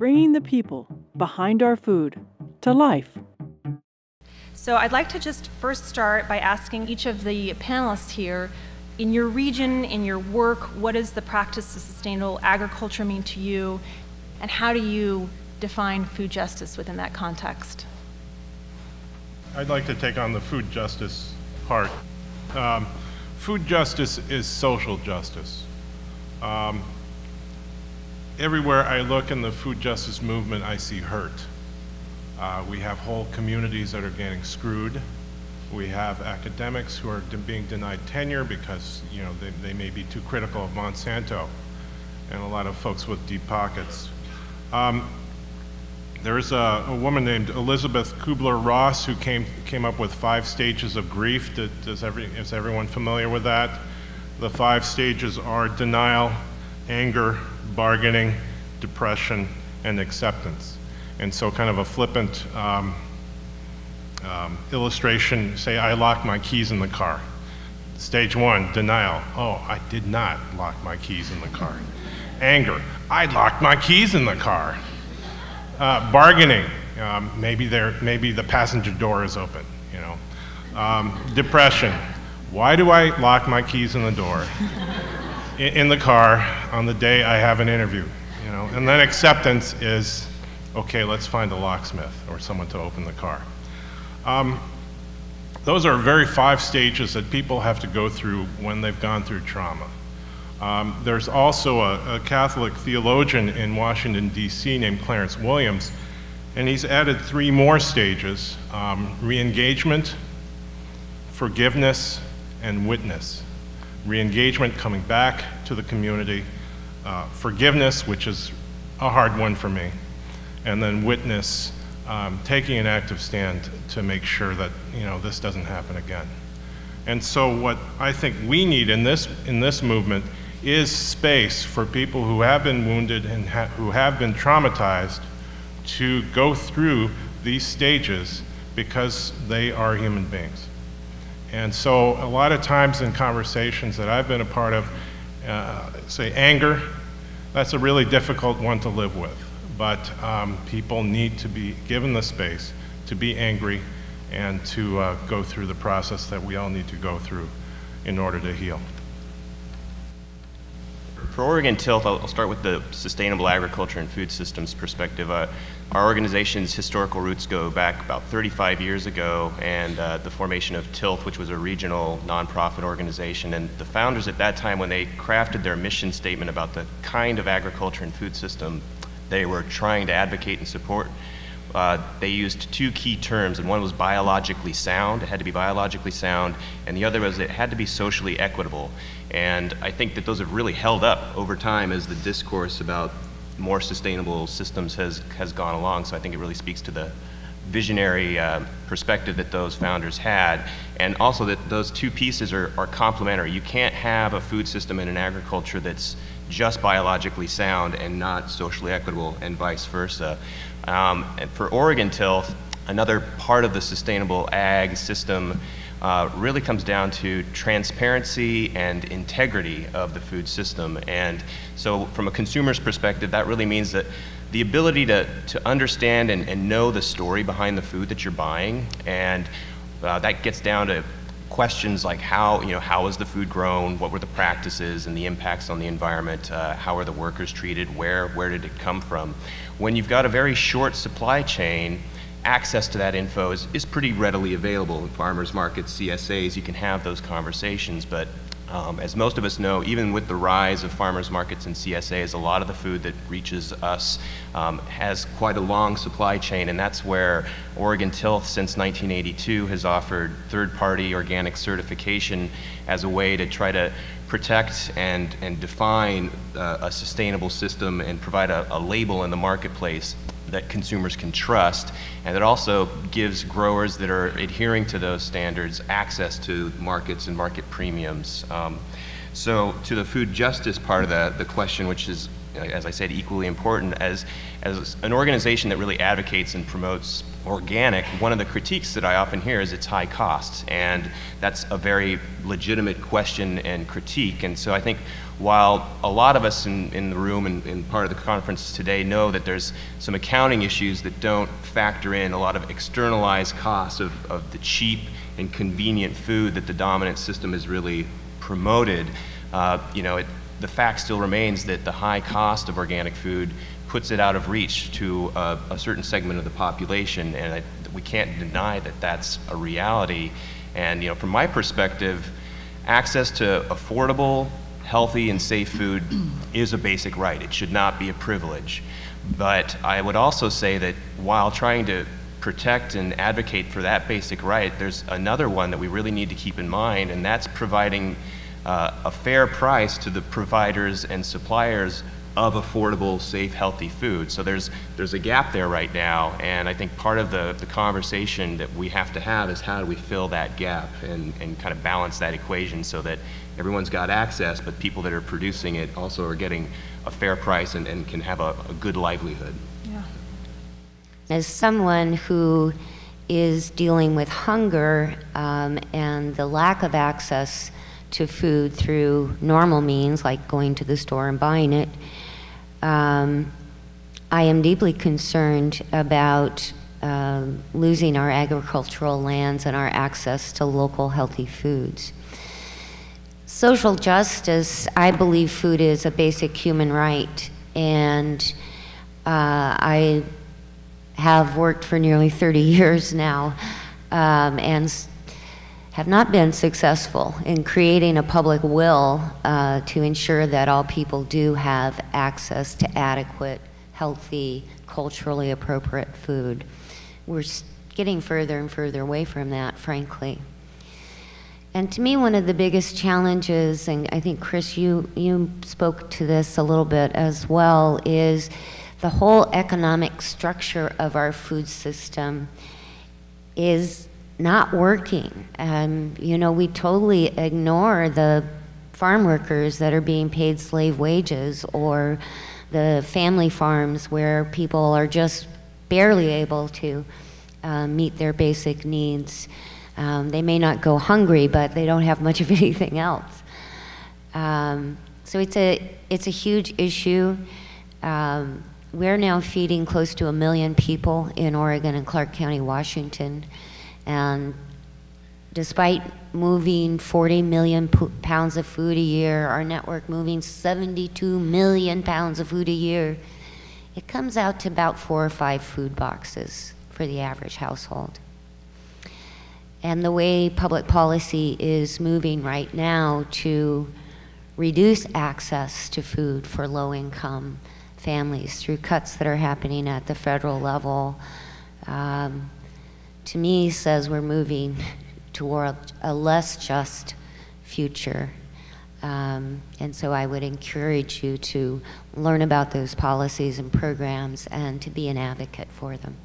bringing the people behind our food to life. So I'd like to just first start by asking each of the panelists here, in your region, in your work, what does the practice of sustainable agriculture mean to you, and how do you define food justice within that context? I'd like to take on the food justice part. Food justice is social justice. Everywhere I look in the food justice movement, I see hurt. We have whole communities that are getting screwed. We have academics who are being denied tenure because they may be too critical of Monsanto, and a lot of folks with deep pockets. There is a woman named Elizabeth Kubler-Ross who came up with 5 stages of grief. Is everyone familiar with that? The 5 stages are denial, anger, bargaining, depression, and acceptance. And so kind of a flippant illustration, say I locked my keys in the car. Stage 1, denial. Oh, I did not lock my keys in the car. Anger. I locked my keys in the car. Bargaining. Maybe the passenger door is open. Depression. Why do I lock my keys in the door in the car on the day I have an interview? And then acceptance is, okay, let's find a locksmith or someone to open the car. Those are very 5 stages that people have to go through when they've gone through trauma. There's also a Catholic theologian in Washington, D.C. named Clarence Williams, and he's added 3 more stages: re-engagement, forgiveness, and witness. Re-engagement, coming back to the community, forgiveness, which is a hard one for me, and then witness, taking an active stand to make sure that this doesn't happen again. And so what I think we need in this movement is space for people who have been wounded and who have been traumatized to go through these stages, because they are human beings. And so a lot of times in conversations that I've been a part of, say anger, that's a really difficult one to live with. But people need to be given the space to be angry and to go through the process that we all need to go through in order to heal. For Oregon Tilth, I'll start with the sustainable agriculture and food systems perspective. Our organization's historical roots go back about 35 years ago, and the formation of Tilth, which was a regional nonprofit organization. And the founders at that time, when they crafted their mission statement about the kind of agriculture and food system they were trying to advocate and support, they used 2 key terms, and one was biologically sound. It had to be biologically sound, and the other was it had to be socially equitable. And I think that those have really held up over time as the discourse about more sustainable systems has gone along. So I think it really speaks to the visionary perspective that those founders had, and also that those 2 pieces are complementary. You can't have a food system and an agriculture that's just biologically sound and not socially equitable, and vice versa. And for Oregon Tilth, another part of the sustainable ag system really comes down to transparency and integrity of the food system. And so from a consumer's perspective, that really means that the ability to understand and know the story behind the food that you're buying, and that gets down to questions like how is the food grown, what were the practices and the impacts on the environment, how are the workers treated, where did it come from. When you've got a very short supply chain, access to that info is pretty readily available. In farmers markets, CSAs, you can have those conversations, but as most of us know, even with the rise of farmers markets and CSAs, a lot of the food that reaches us has quite a long supply chain, and that's where Oregon Tilth since 1982 has offered third-party organic certification as a way to try to protect and define a sustainable system and provide a label in the marketplace that consumers can trust, and it also gives growers that are adhering to those standards access to markets and market premiums. So to the food justice part of the question, which is as I said, equally important. As an organization that really advocates and promotes organic, one of the critiques that I often hear is its high costs, and that's a very legitimate question and critique. And so I think while a lot of us in the room and part of the conference today know that there's some accounting issues that don't factor in a lot of externalized costs of the cheap and convenient food that the dominant system has really promoted, the fact still remains that the high cost of organic food puts it out of reach to a certain segment of the population, and we can't deny that that's a reality. And from my perspective, access to affordable, healthy, and safe food is a basic right. It should not be a privilege. But I would also say that while trying to protect and advocate for that basic right, there's another one that we really need to keep in mind, and that's providing a fair price to the providers and suppliers of affordable, safe, healthy food. So there's a gap there right now, and I think part of the conversation that we have to have is how do we fill that gap and kind of balance that equation so that everyone's got access, but people that are producing it also are getting a fair price and can have a good livelihood. Yeah. As someone who is dealing with hunger and the lack of access to food through normal means like going to the store and buying it, I am deeply concerned about losing our agricultural lands and our access to local healthy foods. Social justice, I believe food is a basic human right, and I have worked for nearly 30 years now and have not been successful in creating a public will to ensure that all people do have access to adequate, healthy, culturally appropriate food. We're getting further and further away from that, frankly. And to me, one of the biggest challenges, and I think Chris, you spoke to this a little bit as well, is the whole economic structure of our food system is not working. We totally ignore the farm workers that are being paid slave wages, or the family farms where people are just barely able to meet their basic needs. They may not go hungry, but they don't have much of anything else. So it's a huge issue. We're now feeding close to 1 million people in Oregon and Clark County, Washington. And despite moving 40 million pounds of food a year, our network moving 72 million pounds of food a year, it comes out to about 4 or 5 food boxes for the average household. And the way public policy is moving right now to reduce access to food for low-income families through cuts that are happening at the federal level, to me says we're moving toward a less just future. And so I would encourage you to learn about those policies and programs and to be an advocate for them.